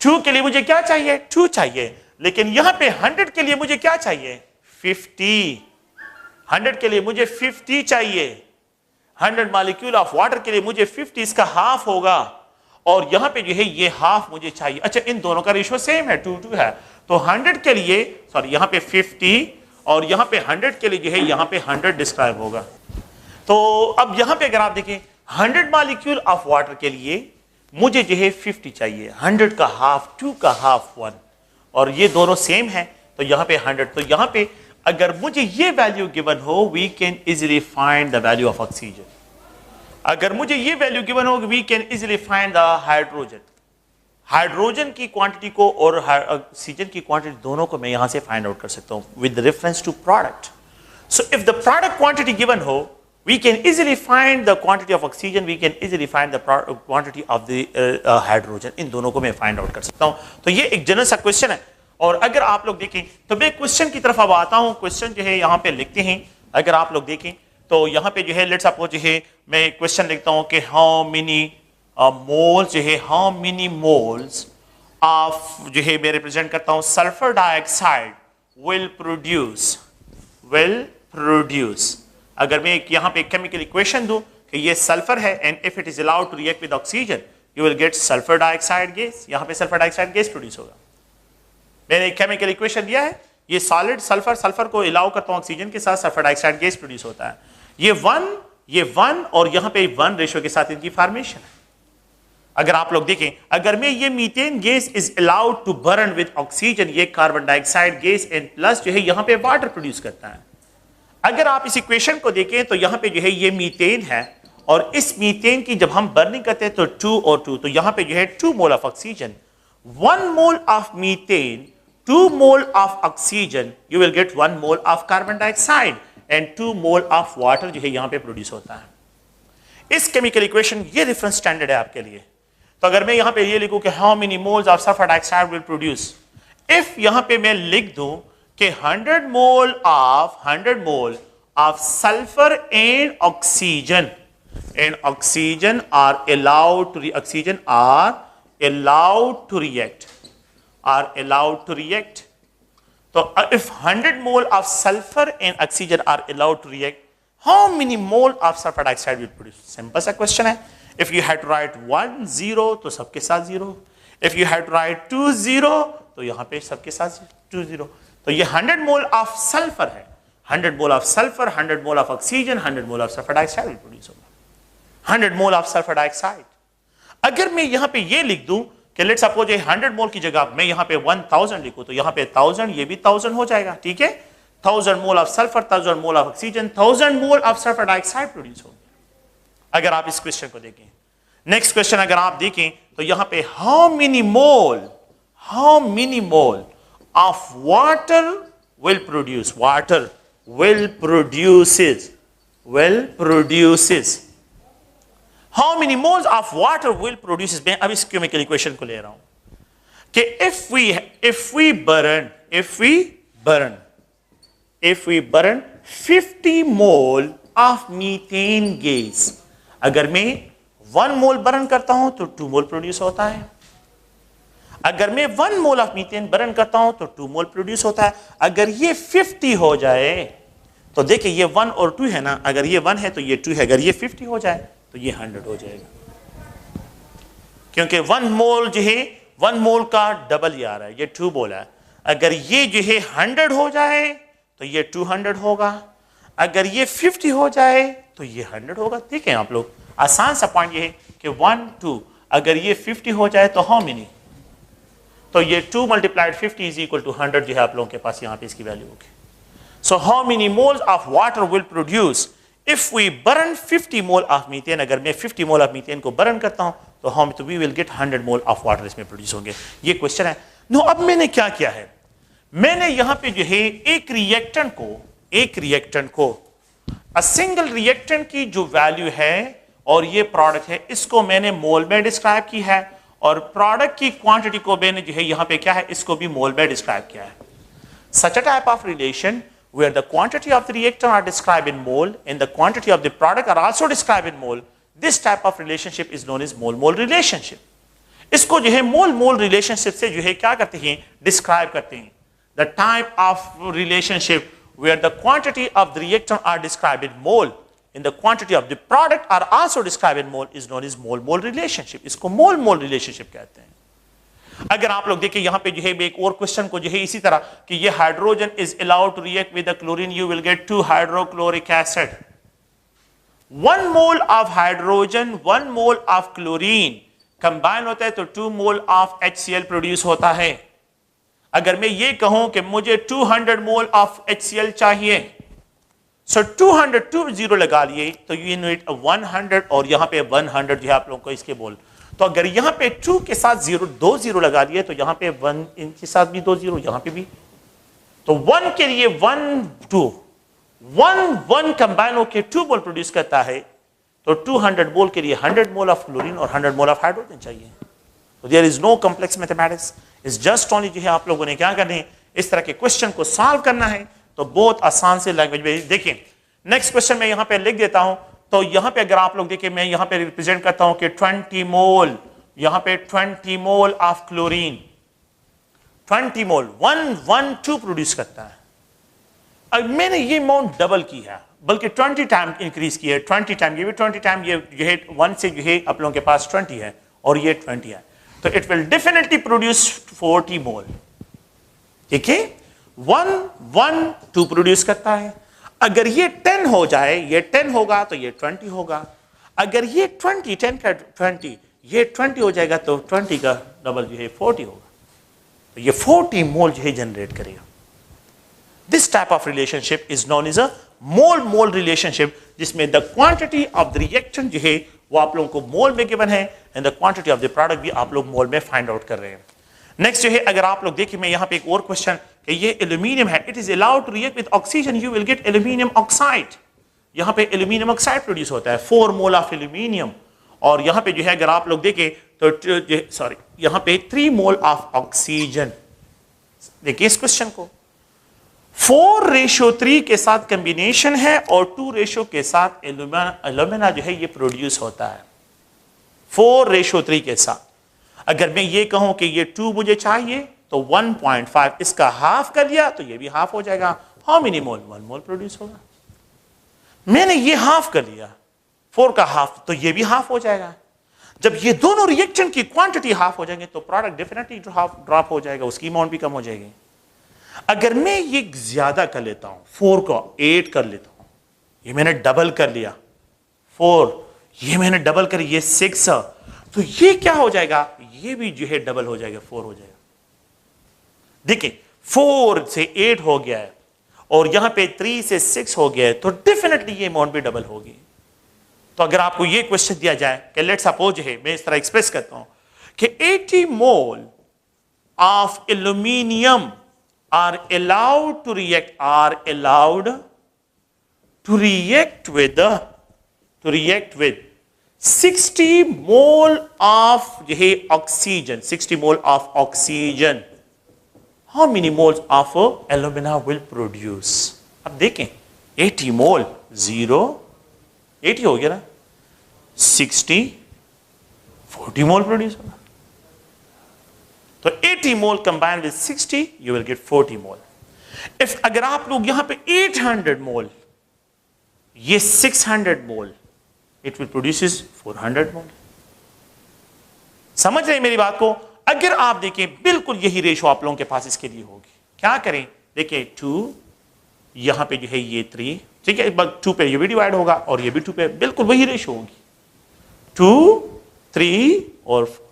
2 के लिए मुझे क्या चाहिए? 2 चाहिए। लेकिन यहां पे 100 के लिए मुझे क्या चाहिए? 50। 100 के लिए मुझे 50 चाहिए। 100 मॉलिक्यूल ऑफ वाटर के लिए मुझे 50, इसका हाफ होगा, और यहां पे जो है ये हाफ मुझे चाहिए। अच्छा, इन दोनों का रेशियो सेम है, 2-2 है, तो 100 के लिए, सॉरी यहां पे 50 और यहां पे 100 के लिए जो है यहां पे 100 डिस्क्राइब होगा। तो अब यहां पे अगर आप देखें, 100 मॉलिक्यूल ऑफ वाटर के लिए मुझे जो है 50 चाहिए, 100 का हाफ 2 का हाफ 1, और ये दोनों सेम है, तो यहां पे 100। तो यहां पे अगर मुझे ये वैल्यू गिवन हो, we can easily find the value of oxygen. अगर मुझे ये वैल्यू गिवन हो, we can easily find the hydrogen. Hydrogen की क्वांटिटी को और ऑक्सीजन की क्वांटिटी दोनों को मैं यहां से फाइंड आउट कर सकता हूं with reference to product. So if the product quantity given हो, we can easily find the quantity of oxygen, we can easily find the quantity of the hydrogen। इन दोनों को मैं फाइंड आउट कर सकता हूं। तो ये एक जनरल सा क्वेश्चन है, और अगर आप लोग देखें तो मैं क्वेश्चन की तरफ अब आता हूं। क्वेश्चन जो है यहां पे लिखते हैं, अगर आप लोग देखें तो यहां पे जो है लेट्स सपोज जो है मैं क्वेश्चन लिखता हूं कि हाउ मेनी मोल्स जो है, हाउ मेनी मोल्स ऑफ जो है मैं रिप्रेजेंट करता हूं सल्फर डाइऑक्साइड विल प्रोड्यूस। अगर मैं यहां पे केमिकल इक्वेशन दूं कि ये सल्फर है and if it is allowed to react with oxygen, you will get sulphur dioxide gas, यहां पे सल्फर डाइऑक्साइड गैस प्रोड्यूस होगा। मैंने एक केमिकल इक्वेशन दिया है, ये सॉलिड सल्फर, सल्फर को अलाउ करता हूं ऑक्सीजन के साथ, सल्फर डाइऑक्साइड गैस प्रोड्यूस होता है। ये वन और यहां पे 1 रेशियो के साथ इनकी फॉर्मेशन है। अगर आप लोग देखें, अगर मैं ये methane gas is allowed to burn with oxygen, ये carbon dioxide gas and plus जो है यहां पे वाटर प्रोड्यूस करता है। अगर आप इस इक्वेशन को देखें तो यहां पे जो है ये मीथेन है, और इस मीथेन की जब हम बर्निंग करते हैं तो 2 और 2, तो यहां पे जो है 2 mole of oxygen, 1 mole of methane, 2 mole of oxygen, you will gate 1 mole of carbon dioxide and 2 mole of water जो है यहां पे प्रोड्यूस होता है। इस केमिकल इक्वेशन, ये रेफरेंस स्टैंडर्ड है आपके लिए। तो अगर मैं यहां पे ये लिखूं कि how many moles of sulphur dioxide will produce, if यहां पे मैं लिख दूं कि 100 mole of sulphur and oxygen are allowed to react. So if 100 mole of sulfur and oxygen are allowed to react, how many mole of sulfur dioxide will produce? Simple सा question है। If you had to write 1 0 तो सबके साथ 0, if you had to write 2 0 तो यहाँ पे सबके साथ 2 0। तो ये 100 मोल ऑफ सल्फर है, 100 mole of sulphur, 100 mole of oxygen, 100 mole of sulphur dioxide will produce होगा, 100 मोल ऑफ सल्फर डाइऑक्साइड। अगर मैं यहां पे ये लिख दूं कि लेट्स सपोज 100 मोल की जगह मैं यहां पे 1000 लिखूं, तो यहां पे 1000, ये भी 1000 हो जाएगा, ठीक है। 1000 मोल of sulphur, 1000 mole of oxygen, 1000 mole of sulphur dioxide produce होगा। अगर आप इस क्वेश्चन को देखें, नेक्स्ट क्वेश्चन अगर आप देखें तो यहां पे how many mole of water will produces, How many moles of water will produce? मैं अब इस केमिकल इक्वेशन को ले रहा हूं कि if we burn 50 mole of methane gas, अगर मैं 1 मोल बर्न करता हूं तो 2 मोल प्रोड्यूस होता है। अगर मैं 1 मोल ऑफ मीथेन बर्न करता हूं तो 2 मोल प्रोड्यूस होता है। अगर ये 50 हो जाए तो देखिए ये 1 और 2 है ना, अगर ये 1 है तो ये 2 है, अगर ये 50 हो जाए तो ये 100 हो जाएगा, क्योंकि 1 मोल जो है 1 मोल का डबल ही आ रहा है, ये 2 मोल है। अगर ये जो है 100 हो जाए तो ये 200 होगा, अगर ये 50 हो जाए तो ये 100 होगा। ठीक है आप लोग, आसान सा पॉइंट ये है कि 1 2, अगर ये 50 हो जाए तो हाउ मेनी, तो ये 2 मल्टीप्लाइड 50 इज इक्वल टू 100 जो है आप लोगों के पास यहाँ पे इसकी वैल्यू होगी। So how many moles of water will produce if we burn 50 mole of methane, अगर मैं 50 मोल ऑफ मीथेन को बर्न करता हूं तो हम तो we will get 100 mole of water इसमें प्रोड्यूस होंगे। ये क्वेश्चन है। नो, अब मैंने क्या किया है, मैंने यहां पे जो है एक रिएक्टेंट को सिंगल रिएक्टेंट की जो वैल्यू है और ये प्रोडक्ट है, इसको मैंने मोल में डिस्क्राइब की है, और प्रोडक्ट की क्वांटिटी को मैंने जो है यहां पे क्या है, इसको भी मोल में डिस्क्राइब किया है। Such a type of relation where the quantity of the reactant are described in mole and the quantity of the product are also described in mole, this type of relationship is known as mole-mole relationship. इसको जो है mole-mole relationship से जो है क्या करते हैं, describe करते हैं। The type of relationship where the quantity of the reactant are described in mole and the quantity of the product are also described in mole is known as mole-mole relationship. इसको mole-mole relationship कहते हैं। अगर आप लोग देखिए यहां पे जो है एक और क्वेश्चन को जो है इसी तरह कि ये hydrogen is allowed to react with the chlorine, you will get 2 hydrochloric acid. 1 mole of hydrogen 1 mole of chlorine combine होता है तो 2 मोल ऑफ HCl प्रोड्यूस होता है। अगर मैं ये कहूं कि मुझे 200 मोल ऑफ HCl चाहिए, सो 200 2 0 लगा लिए तो यू नीड 100 और यहां पे 100 जो है आप लोगों को इसके बोल। तो अगर यहां पे 2 के साथ 2 0 लगा दिए तो यहां पे 1 इनके साथ भी 2 0, यहां पे भी, तो 1 के लिए 1 2 1 कंबाइन होकर 2 मोल प्रोड्यूस करता है, तो 200 मोल के लिए 100 मोल ऑफ क्लोरीन और 100 मोल ऑफ हाइड्रोजन चाहिए। तो there is no complex mathematics, is just only जो है आप लोगों ने क्या करना है, इस तरह के क्वेश्चन को सॉल्व करना है। तो बहुत आसान से लैंग्वेज में देखिए, नेक्स्ट क्वेश्चन मैं यहां पे लिख देता हूं। तो यहां पे अगर आप लोग देखिए, मैं यहां पे रिप्रेजेंट करता हूं कि 20 मोल, यहां पे 20 मोल ऑफ क्लोरीन, 20 मोल 112 प्रोड्यूस करता है। अब मैंने ये अमाउंट डबल की है, बल्कि 20 टाइम इंक्रीज की है, 20 टाइम, ये भी 20 टाइम, ये जो है 1 से जो है आप लोगों के पास 20 है और ये 20 है, तो इट विल डेफिनेटली प्रोड्यूस 40 मोल। ठीक है, 1 1 2 प्रोड्यूस करता है। अगर ये 10 हो जाए, ये 10 होगा तो ये 20 होगा। अगर ये 20 10 का 20 ये 20 हो जाएगा तो 20 का डबल जो है 40 होगा, तो ये 40 मोल जो है जनरेट करेगा। This type of relationship is known as a mole mole relationship, जिसमें the quantity of the reactant जो है वो आप लोगों को मोल में गिवन है and the quantity of the product भी आप लोग मोल में फाइंड आउट कर रहे हैं। नेक्स्ट जो है, अगर आप लोग देखिए, मैं यहां पे एक और क्वेश्चन कि ये एल्यूमिनियम है, it is allowed to react with oxygen, you will get aluminium oxide. यहां पे एल्यूमिनियम ऑक्साइड प्रोड्यूस होता है, 4 मोल ऑफ एल्यूमिनियम। और यहां पे जो है अगर आप लोग देखें तो सॉरी यहां पे 3 मोल ऑफ ऑक्सीजन। देखिए इस क्वेश्चन को, 4:3 के साथ कॉम्बिनेशन है और 2 के साथ एल्यूमिना जो है ये प्रोड्यूस होता है 4:3 के साथ। अगर मैं ये कहूं कि ये 2 मुझे चाहिए तो 1.5 इसका हाफ कर लिया तो ये भी हाफ हो जाएगा। How many mole? 1 mole produce होगा। मैंने ये हाफ कर लिया, 4 का हाफ, तो ये भी हाफ हो जाएगा। जब ये दोनों रिएक्शन की क्वांटिटी हाफ हो जाएंगे तो प्रोडक्ट डेफिनेटली ड्रॉप हो जाएगा, उसकी अमाउंट भी कम हो जाएगी। अगर मैं ये ज्यादा कर लेता हूं, 4 को 8 कर लेता हूं, ये मैंने डबल कर लिया 4, ये मैंने डबल कर, ये 6, तो ये क्या हो जाएगा? ये भी जो है डबल हो जाएगा, 4 हो जाएगा। देखिए 4 से 8 हो गया है और यहां पे 3 से 6 हो गया है, तो डेफिनेटली ये अमाउंट भी डबल होगी। तो अगर आपको ये क्वेश्चन दिया जाए कि लेट्स सपोज है, मैं इस तरह एक्सप्रेस करता हूं कि 80 mole of aluminium are allowed to react with 60 mole of oxygen, 60 mole of oxygen. How many moles of alumina will produce? अब देखें 80 मोल 0 80 हो गया ना, 60 40 मोल प्रोड्यूस होगा। तो 80 mole combine with 60 you will get 40 mole. If अगर आप लोग यहां पे 800 मोल, ये 600 mole, it will produce 400 mole. समझ रहे हैं मेरी बात को? अगर आप देखें बिल्कुल यही रेशो आप लोगों के पास इसके लिए होगी। क्या करें? देखिए 2 यहां पे जो है ये 3, ठीक है, 2 पे ये भी डिवाइड होगा और ये भी 2 पे, बिल्कुल वही रेशो होगी, 2 3 और 4।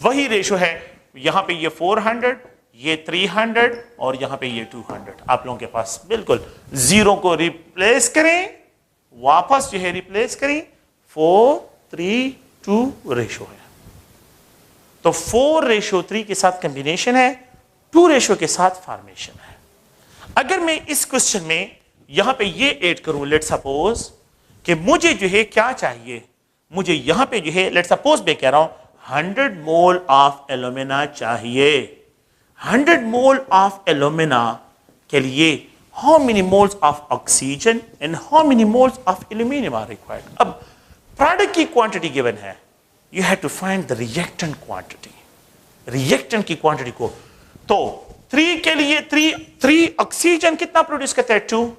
वही रेशो है, यहां पे ये 400, ये 300 और यहां पे ये 200। आप लोगों के पास बिल्कुल 0 को रिप्लेस करें, वापस जो है रिप्लेस करें, 4 3 2 रेशो है। तो 4:3 के साथ कॉम्बिनेशन है, 2 के साथ फॉर्मेशन है। अगर मैं इस क्वेश्चन में यहां पे ये ऐड करूं, लेट सपोज कि मुझे जो है क्या चाहिए, मुझे यहां पे जो है लेट सपोज मैं कह रहा हूं 100 मोल ऑफ एल्यूमिना चाहिए। 100 मोल ऑफ एल्यूमिना के लिए how many moles of oxygen and how many moles of aluminium are required. अब प्रोडक्ट की क्वांटिटी गिवन है, you have to find the reactant quantity, reactant की क्वांटिटी को। तो 3 के लिए 3 ऑक्सीजन कितना प्रोड्यूस करता है? 2।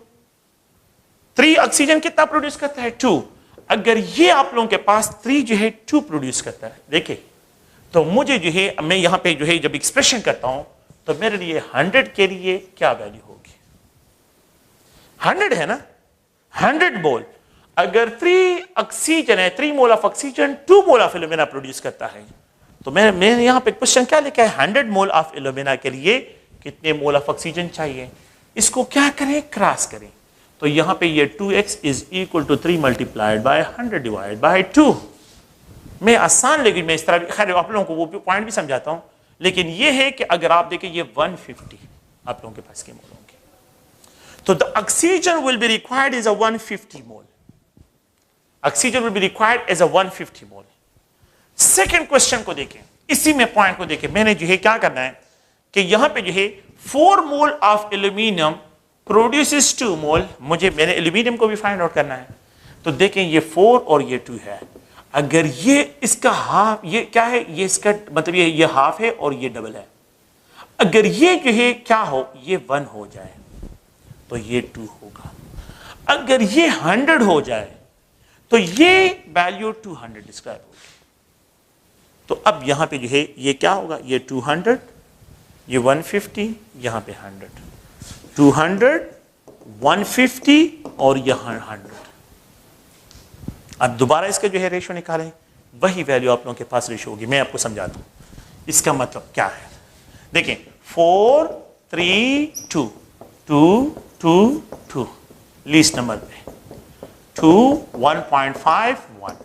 3 ऑक्सीजन कितना प्रोड्यूस करता है? 2। अगर ये आप लोगों के पास 3 जो है 2 प्रोड्यूस करता है, देखिए, तो मुझे जो है मैं यहां पे जो है जब एक्सप्रेशन करता हूं तो मेरे लिए 100 के लिए क्या वैल्यू होगी? 100 है ना, 100 मोल। अगर 3 ऑक्सीजन है, 3 मोल of oxygen 2 mole of alumina produce करता है, तो मैं यहां पे क्वेश्चन क्या लिखा है? 100 मोल ऑफ एल्यूमिना के लिए कितने मोल ऑफ ऑक्सीजन चाहिए? इसको क्या करें? क्रॉस करें। तो यहां पे ये 2x is equal to 3 multiplied by 100 divide by 2। मैं आसान, लेकिन मैं इस तरह खैर आप लोगों को वो पॉइंट भी समझाता हूं, लेकिन ये है कि अगर आप देखें ये 150 आप लोगों के पास के मोल होंगे, तो the oxygen will be required is a 150 mole. Oxygen will be required as a 150 mole. Second question को देखें, इसी में पॉइंट को देखें, मैंने जो है क्या करना है कि यहां पे जो है 4 मोल ऑफ एल्यूमिनियम प्रोड्यूसेस 2 मोल, मैंने एल्यूमिनियम को भी फाइंड आउट करना है। तो देखें ये 4 और ये 2 है, अगर ये इसका हाफ, ये क्या है, ये इसका मतलब ये हाफ है और ये डबल है। अगर ये जो है क्या हो, ये 1 हो जाए तो ये 2 होगा। अगर ये 100 हो जाए तो ये वैल्यू 200 डिस्क्राइब होगी। तो अब यहां पे जो है ये क्या होगा, ये 200, ये 150, यहां पे 100, 200, 150 और यहां 100। अब दोबारा इसके जो है रेशो निकालें, वही वैल्यू आप लोगों के पास रेशो होगी। मैं आपको समझाता हूं इसका मतलब क्या है। देखें 4 3 2 2 2 2 लीस्ट नंबर पे 2 1.5 1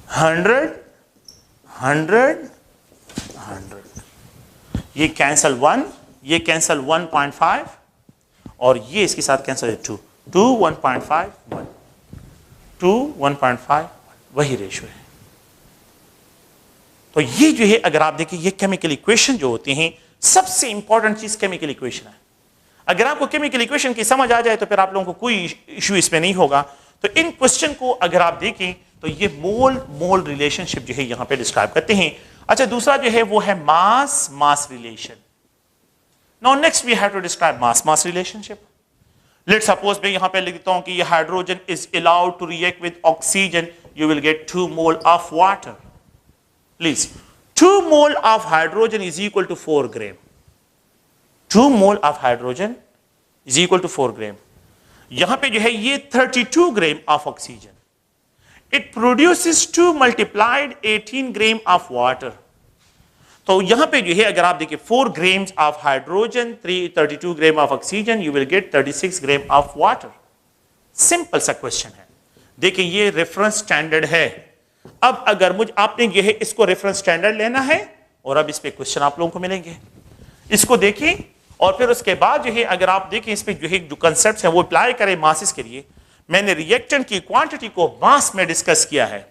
100 100 100, ये कैंसल 1, ये कैंसल 1.5 और ये इसके साथ कैंसल है 2 2 1.5 1 2 1.5 वही रेशो है। तो ये जो है अगर आप देखें, ये केमिकल इक्वेशन जो होते हैं, सबसे इंपॉर्टेंट चीज केमिकल इक्वेशन है। अगर आपको केमिकल इक्वेशन की समझ आ जाए तो फिर आप लोगों को कोई इशू इसमें नहीं होगा। तो इन क्वेश्चन को अगर आप देखें तो ये मोल मोल रिलेशनशिप जो है यहां पे डिस्क्राइब करते हैं। अच्छा, दूसरा जो है वो है mass mass relation. Now next we have to describe mass mass relationship. Let's suppose मैं यहां पे लिख देता हूं कि ये hydrogen is allowed to react with oxygen, you will get 2 mole of water. Please 2 mole of hydrogen is equal to 4 gram. 2 mole of hydrogen is equal to 4 gram. यहां पे जो है ये 32 gram of oxygen. It produces 2 multiplied 18 gram of water. तो यहां पे जो है अगर आप देखिए 4 grams of hydrogen, 32 gram of oxygen, you will get 36 gram of water. Simple सा क्वेश्चन है। देखिए ये रेफरेंस स्टैंडर्ड है। अब अगर मुझे आपने ये है इसको रेफरेंस स्टैंडर्ड लेना है और अब इस पे क्वेश्चन आप लोगों को मिलेंगे, इसको देखिए और फिर उसके बाद जो है अगर आप देखें इस पे जो है जो कंसेप्ट्स हैं वो अप्लाई करें मासेस के लिए। मैंने रिएक्टेंट की क्वांटिटी को मास में डिस्कस किया है,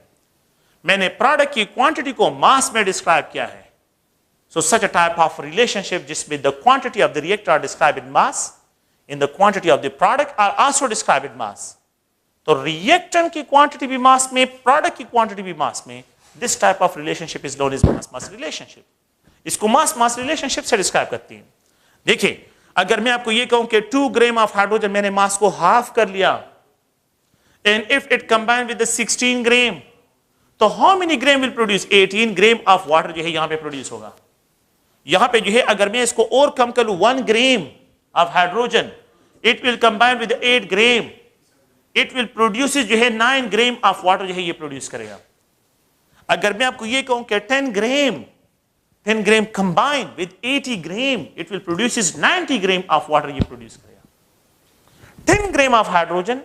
मैंने प्रोडक्ट की क्वांटिटी को मास में डिस्क्राइब किया है। So such a type of relationship जिसमें the quantity of the reactor are describe in mass, in the quantity of the product are also describe in mass. तो रिएक्टेंट की क्वांटिटी भी mass में, product की quantity भी mass में। This type of relationship is known as mass mass relationship. इसको mass mass relationship से describe करती हैं। देखिए अगर मैं आपको ये कहूं कि 2 ग्राम ऑफ हाइड्रोजन, मैंने मास को हाफ कर लिया, and if it combine with 16 gram, तो how many gram will produce? 18 gram of water जो है यहां पे प्रोड्यूस होगा। यहां पे जो है अगर मैं इसको और कम कर लूं 1 ग्राम of hydrogen, it will combine with 8 gram, it will produce जो है 9 ग्राम ऑफ वाटर जो है ये प्रोड्यूस करेगा। अगर मैं आपको ये कहूं कि 10 gram combine with 80 gram, it will produce 90 gram of water ये प्रोड्यूस करेगा। 10 gram of hydrogen,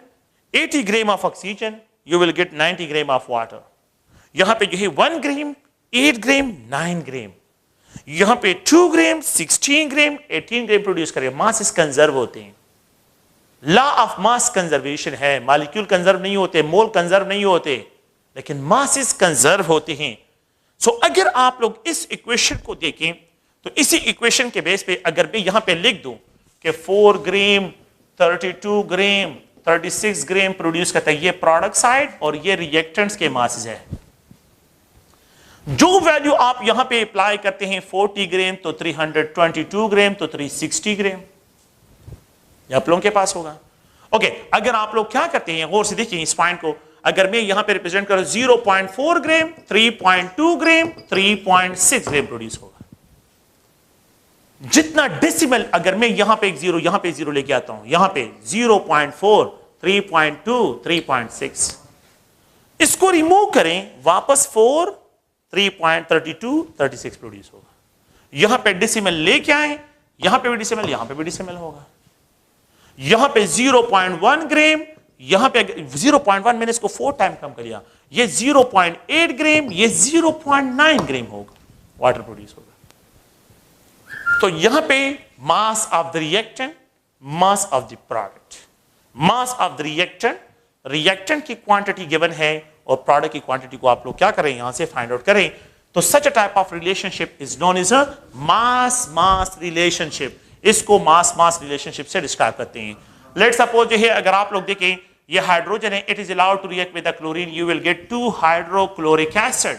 80 gram of oxygen, you will get 90 gram of water. यहां पे जो है 1 ग्राम, 8 ग्राम, 9 ग्राम, यहां पे 2 ग्राम, 16 ग्राम, 18 ग्राम प्रोड्यूस करेगा। मासेस कंजर्व होते हैं, लॉ ऑफ मास कंजर्वेशन है। मॉलिक्यूल कंजर्व नहीं होते, मोल कंजर्व नहीं होते, लेकिन मासेस कंजर्व होते हैं। सो अगर आप लोग इस इक्वेशन को देखें तो इसी इक्वेशन के बेस पे अगर मैं यहां पे लिख दूं कि 4 ग्राम, 32 ग्राम, 36 ग्राम प्रोड्यूस करता है, ये प्रोडक्ट साइड और ये रिएक्टेंट्स के मासेस है। जो वैल्यू आप यहां पे अप्लाई करते हैं 40 ग्राम तो 322 ग्राम तो 360 ग्राम आप लोगों के पास होगा। ओके, अगर आप लोग क्या करते हैं गौर से देखिए इस पॉइंट को, अगर मैं यहां पे रिप्रेजेंट करूं 0.4 ग्राम, 3.2 ग्राम, 3.6 ग्राम प्रोड्यूस होगा। जितना डेसिमल, अगर मैं यहां पे एक जीरो, यहां पे जीरो लेके आता हूं, यहां पे 0.4, 3.2, 3.6, इसको रिमूव करें, वापस 4, 3.32, 36 प्रोड्यूस होगा। यहां पे डेसिमल लेके आए, यहां पे भी डेसिमल, यहां पे भी डेसिमल होगा। यहां पे 0.1 ग्राम, यहां पे 0.1, मैंने इसको 4 टाइम कम कर लिया, ये 0.8 ग्राम, ये 0.9 ग्राम होगा, वाटर प्रोड्यूस होगा। तो यहां पे mass of the reactant, mass of the product, mass of the reactant, reactant की क्वांटिटी गिवन है और प्रोडक्ट की क्वांटिटी को आप लोग क्या करें, यहां से फाइंड आउट करें। तो such a type of relationship is known as a mass mass relationship. इसको मास मास रिलेशनशिप से डिस्क्राइब करते हैं। लेट सपोज है अगर आप लोग देखें ये हाइड्रोजन है, it is allowed to react with the chlorine, you will get 2 hydrochloric acid.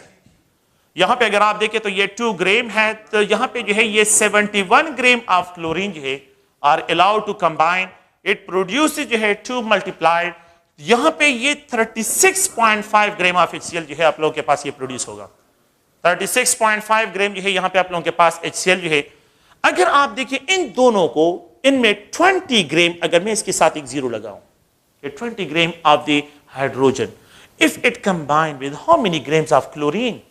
यहां पे अगर आप देखें तो ये 2 ग्राम है, तो यहां पे जो है ये 71 ग्राम ऑफ क्लोरीन जो है are allowed to combine, it produce जो है 2 मल्टीप्लाइड, यहां पे ये 36.5 ग्राम ऑफ HCl जो है आप लोगों के पास ये प्रोड्यूस होगा। 36.5 ग्राम जो है यहां पे आप लोगों के पास HCl जो है। अगर आप देखिए इन दोनों को, इनमें 20 ग्राम, अगर मैं इसके साथ एक जीरो लगाऊं, 20 gram of the hydrogen, if it combine with how many grams of chlorine,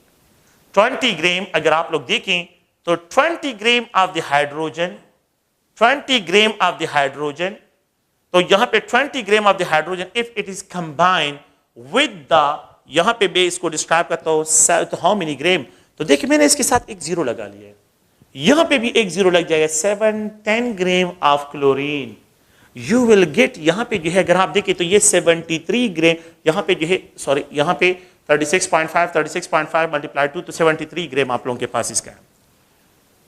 20 ग्राम अगर आप लोग देखें तो 20 gram of the hydrogen, 20 gram of the hydrogen, तो यहां पे 20 gram of the hydrogen if it is combine with the, यहां पे मैं इसको डिस्क्राइब करता हूं तो हाउ मेनी ग्राम, तो देखिए मैंने इसके साथ एक जीरो लगा लिया है, यहां पे भी एक जीरो लग जाएगा, 7-10 gram of chlorine, you will gate, यहां पे जो है अगर आप देखें तो ये 73 ग्राम, यहां पे जो है सॉरी यहां पे 36.5 मल्टीप्लाई 2 तो 73 ग्राम आप लोगों के पास इसका है,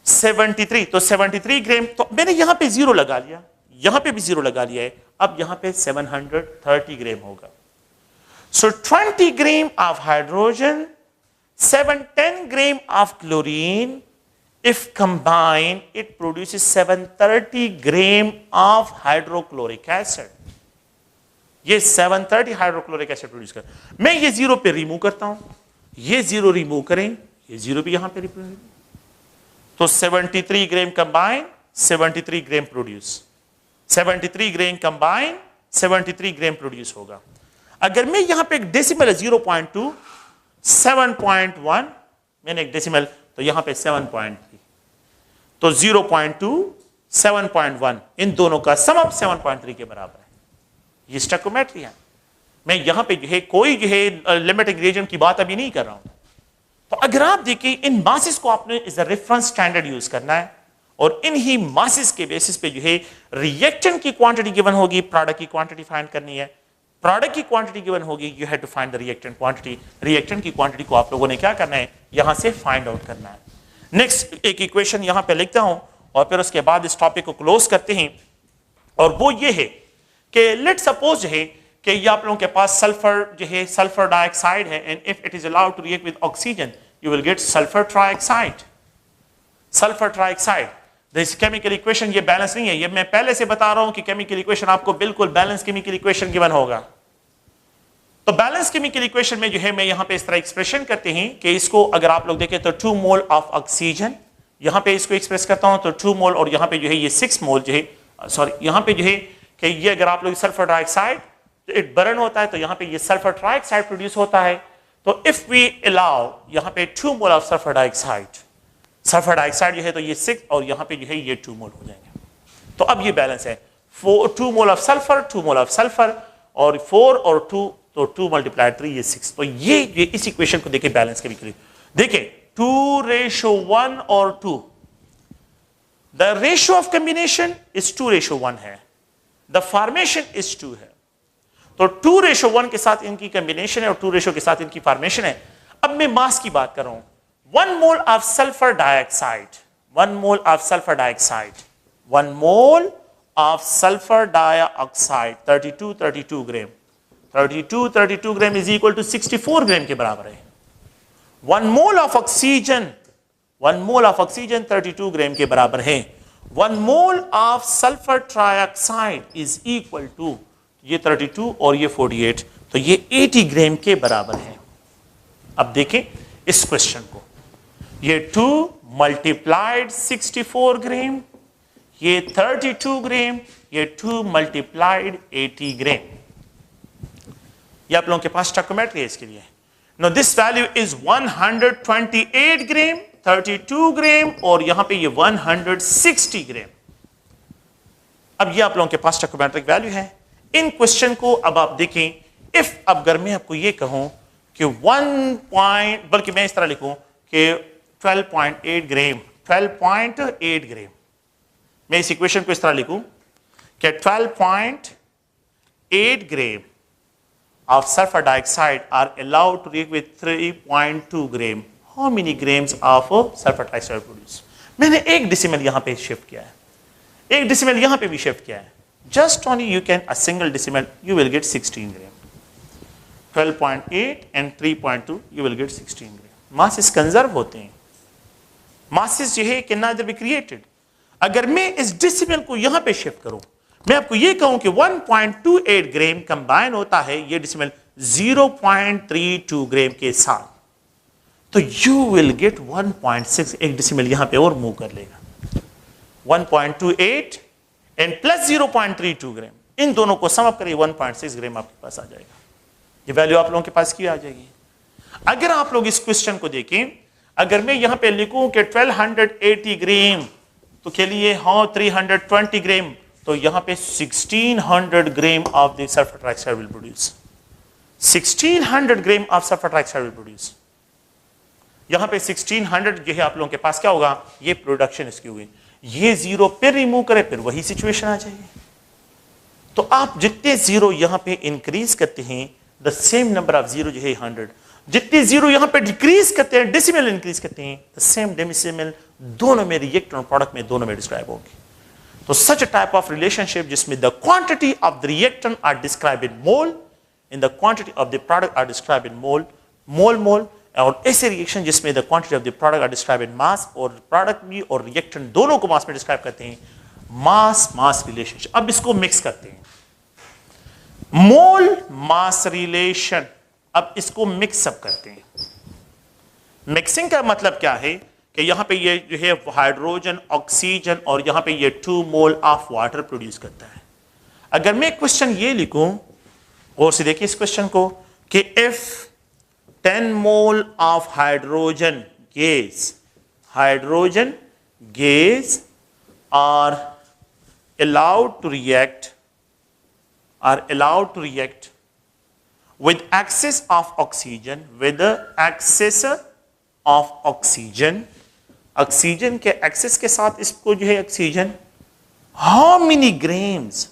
73, तो 73 ग्राम, तो मैंने यहां पे जीरो लगा लिया, यहां पे भी जीरो लगा लिया है, अब यहां पे 730 ग्राम होगा। सो 20 ग्राम of hydrogen, 7-10 gram of chlorine, if combined it produces 730 gram of hydrochloric acid। ये 730 हाइड्रोक्लोरिक एसिड प्रोड्यूस कर, मैं ये जीरो पे रिमूव करता हूं, ये जीरो रिमूव करें, ये जीरो भी यहां पे रिमूव, तो 73 ग्राम कंबाइन, 73 ग्राम प्रोड्यूस, 73 ग्राम कंबाइन, 73 ग्राम प्रोड्यूस होगा। अगर मैं यहां पे एक डेसिमल है 0.2, 7.1, मैंने एक डेसिमल तो यहां पे 7.3, तो 0.2, 7.1, इन दोनों का सम अप 7.3 के बराबर है, ये स्टोइकोमेट्री है। मैं यहां पे जो है कोई जो है लिमिटिंग रिएजेंट की बात अभी नहीं कर रहा हूं। तो अगर आप देखिए इन मासेस को आपने as a reference standard use करना है, और इन ही मासेस के बेसिस पे जो है रिएक्टेंट की क्वांटिटी गिवन होगी, प्रोडक्ट की क्वांटिटी फाइंड करनी है, प्रोडक्ट की क्वांटिटी गिवन होगी, you have to find the reactant quantity, reactant की क्वांटिटी को आप लोगों ने क्या करना है, यहां से फाइंड आउट करना है। नेक्स्ट एक इक्वेशन यहां पे लिखता हूं और फिर उसके बाद इस टॉपिक को क्लोज करते हैं, और वो ये है कि लेट सपोज जो है कि ये आप लोगों के पास सल्फर जो है, सल्फर डाइऑक्साइड है, and if it is allowed to react with oxygen you will get sulphur trioxide, sulphur trioxide. This chemical equation ये बैलेंस नहीं है, ये मैं पहले से बता रहा हूं कि केमिकल इक्वेशन आपको बिल्कुल बैलेंस केमिकल इक्वेशन गिवन होगा। तो बैलेंस केमिकल इक्वेशन में जो है मैं यहां पे इस तरह एक्सप्रेशन करते हैं कि इसको अगर आप लोग देखें तो 2 मोल ऑफ ऑक्सीजन, यहां पे इसको एक्सप्रेस करता हूं तो 2 मोल, और यहां पे जो है ये 6 मोल जो है, सॉरी यहां पे जो है कि ये अगर आप लोग सल्फर डाइऑक्साइड इट बर्न होता है तो यहां पे ये सल्फर ट्राइऑक्साइड प्रोड्यूस होता है। तो इफ वी अलाउ यहां पे 2 mole of sulphur dioxide, sulphur dioxide जो है तो ये 6 और यहां पे जो है ये 2 मोल हो जाएंगे। तो अब ये बैलेंस है 2 mole of sulphur, 2 mole of sulphur, और 4 और 2 तो 2 मल्टीप्लाई 3 ये 6। तो ये इस इक्वेशन को देखिए बैलेंस केमिकली, देखिए 2:1 और 2, the ratio of combination is 2:1 है, द फॉर्मेशन इज 2 है। तो 2:1 के साथ इनकी कॉम्बिनेशन है और 2 के साथ इनकी फॉर्मेशन है। अब मैं मास की बात कर रहा हूं, 1 mole of sulphur dioxide, 1 mole of sulphur dioxide, 1 mole of sulphur dioxide 32 gram, 32 gram is equal to 64 gram के बराबर है। 1 mole of oxygen, 1 mole of oxygen 32 gram के बराबर है। 1 mole of sulphur trioxide is equal to ये 32 और ये 48, तो ये 80 ग्राम के बराबर है। अब देखें इस क्वेश्चन को, ये 2 मल्टीप्लाइड 64 ग्राम, ये 32 ग्राम, ये 2 मल्टीप्लाइड 80 ग्राम। ये आप लोगों के पास स्टोइकोमेट्री है इसके लिए। नो दिस वैल्यू इज 128 ग्राम, 32 ग्राम, और यहां पे ये 160 ग्राम। अब ये आप लोगों के पास स्टोइकोमेट्रिक वैल्यू है। इन क्वेश्चन को अब आप देखें, इफ अब अगर मैं आपको ये कहूं कि 1 पॉइंट, बल्कि मैं इस तरह लिखूं कि 12.8 ग्राम, 12.8 ग्राम, मैं इस इक्वेशन को इस तरह लिखूं कि 12.8 ग्राम of sulfur dioxide are allowed to react with 3.2 gram. How many grams of sulfur dioxide produce? मैंने एक डेसिमल यहां पे शिफ्ट किया है, एक डेसिमल यहां पे भी शिफ्ट किया है। Just only you can a single decimal you will get 16 gram. 12.8 and 3.2 you will get 16 gram. Masses conserve होते हैं, masses जो है can neither be created. अगर मैं इस डेसिमल को यहां पे शिफ्ट करूं, मैं आपको ये कहूं कि 1.28 ग्राम कंबाइन होता है ये डेसिमल 0.32 ग्राम के साथ, तो यू विल गेट 1.6, एक डेसिमल यहां पे और मूव कर लेगा, 1.28 एंड प्लस 0.32 ग्राम, इन दोनों को सम अप करिए 1.6 ग्राम आपके पास आ जाएगा। ये वैल्यू आप लोगों के पास की आ जाएगी। अगर आप लोग इस क्वेश्चन को देखें, अगर मैं यहां पे लिखूं कि 1280 ग्राम, तो के लिए हाँ 320 ग्राम, तो यहां पे 1600 gram of the sulphur trioxide will produce, 1600 gram of sulphur trioxide will produce. यहां पे 1600 जो है आप लोगों के पास क्या होगा, ये प्रोडक्शन इसकी हुई, ये जीरो फिर रिमूव करें, फिर वही सिचुएशन आ जाएगी। तो आप जितने जीरो यहां पे इंक्रीज करते हैं, the same number of zero जो है 100, जितने जीरो यहां पे डिक्रीज करते हैं, डेसिमल इंक्रीज करते हैं, द सेम डेसिमल दोनों में रिएक्टेंट और प्रोडक्ट में दोनों में डिस्क्राइब होगी। तो सच टाइप ऑफ रिलेशनशिप जिसमें the quantity of the reactant are describe in mole, in the quantity of the product are describe in mole, mole, और ऐसे रिएक्शन जिसमें the quantity of the product are describe in mass, और product भी और reactant दोनों को मास में describe करते हैं, मास रिलेशनशिप। अब इसको मिक्स करते हैं, मोल मास रिलेशन, अब इसको मिक्सअप करते हैं। मिक्सिंग का मतलब क्या है कि यहां पे ये जो है हाइड्रोजन, ऑक्सीजन, और यहां पे ये 2 मोल ऑफ वाटर प्रोड्यूस करता है। अगर मैं क्वेश्चन ये लिखूं, और से देखिए इस क्वेश्चन को, कि if 10 mole of hydrogen gas are allowed to react with excess of oxygen, oxygen के एक्सेस के साथ इसको जो है oxygen, how many grams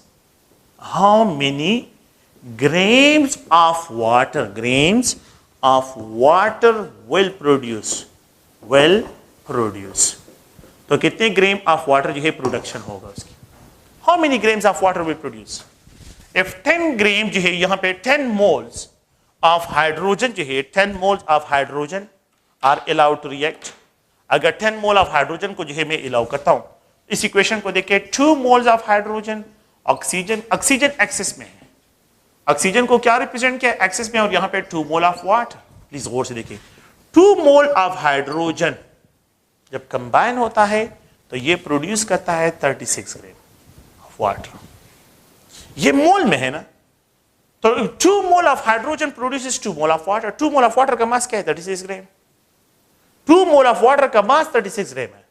of water will produce, तो कितने ग्राम ऑफ वाटर जो है प्रोडक्शन होगा उसकी, how many grams of water will produce? If 10 ग्राम जो है यहां पे 10 moles of hydrogen जो है 10 moles of hydrogen are allowed to react, अगर 10 मोल ऑफ हाइड्रोजन को जो है मैं अलाउ करता हूं, इस इक्वेशन को देखिए, 2 moles of hydrogen, oxygen excess में है, ऑक्सीजन को क्या रिप्रेजेंट किया, एक्सेस में, और यहां पे 2 मोल ऑफ वाटर। प्लीज गौर से देखिए, 2 मोल ऑफ हाइड्रोजन जब कंबाइन होता है तो ये प्रोड्यूस करता है 36 ग्राम ऑफ वाटर, ये मोल में है ना, तो 2 mole of hydrogen produces 2 mole of water, 2 mole of water का मास क्या है, 36 ग्राम, 2 मोल ऑफ वाटर का मास 36 ग्राम है।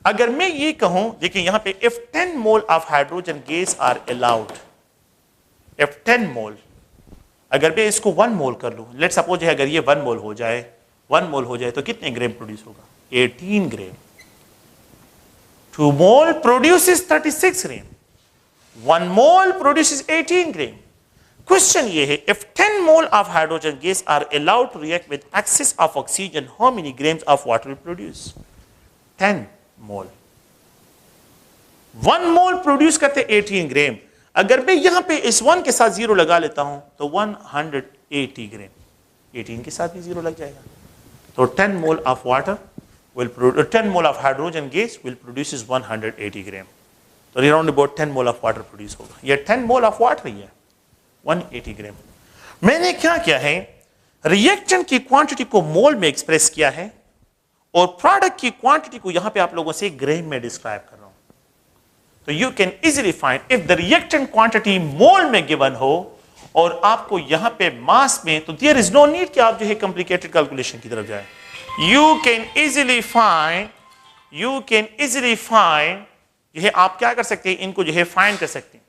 अगर मैं ये कहूं, देखिए यहां पे if 10 mole of hydrogen gas are allowed, if 10 mole, अगर मैं इसको 1 मोल कर लूं, लेट सपोज है अगर ये 1 मोल हो जाए, तो कितने ग्राम प्रोड्यूस होगा, 18 ग्राम। 2 मोल प्रोड्यूसेस 36 ग्राम, 1 मोल प्रोड्यूसेस 18 ग्राम। क्वेश्चन ये है, if 10 mole of hydrogen gas are allowed to react with excess of oxygen, how many grams of water will produce? 10 mole, 1 mole produce करते 18 ग्राम। अगर मैं यहां पे इस 1 के साथ 0 लगा लेता हूं तो 180 ग्राम, 18 के साथ भी 0 लग जाएगा, तो 10 mole of water will produce, 10 mole of hydrogen gas will produce 180 ग्राम, तो around about 10 mole of water produce होगा। ये 10 mole of water ही है, 180 ग्राम। मैंने क्या किया है, रिएक्टेंट की क्वांटिटी को मोल में एक्सप्रेस किया है, और प्रोडक्ट की क्वांटिटी को यहां पे आप लोगों से ग्राम में डिस्क्राइब कर रहा हूं। तो you can easily find if the reactant quantity mole में गिवन हो और आपको यहां पे मास में, तो देयर इज नो नीड कि आप जो है कॉम्प्लिकेटेड कैलकुलेशन की तरफ जाए। यू कैन इजीली फाइंड, यह आप क्या कर सकते हैं, इनको जो है फाइंड कर सकते हैं।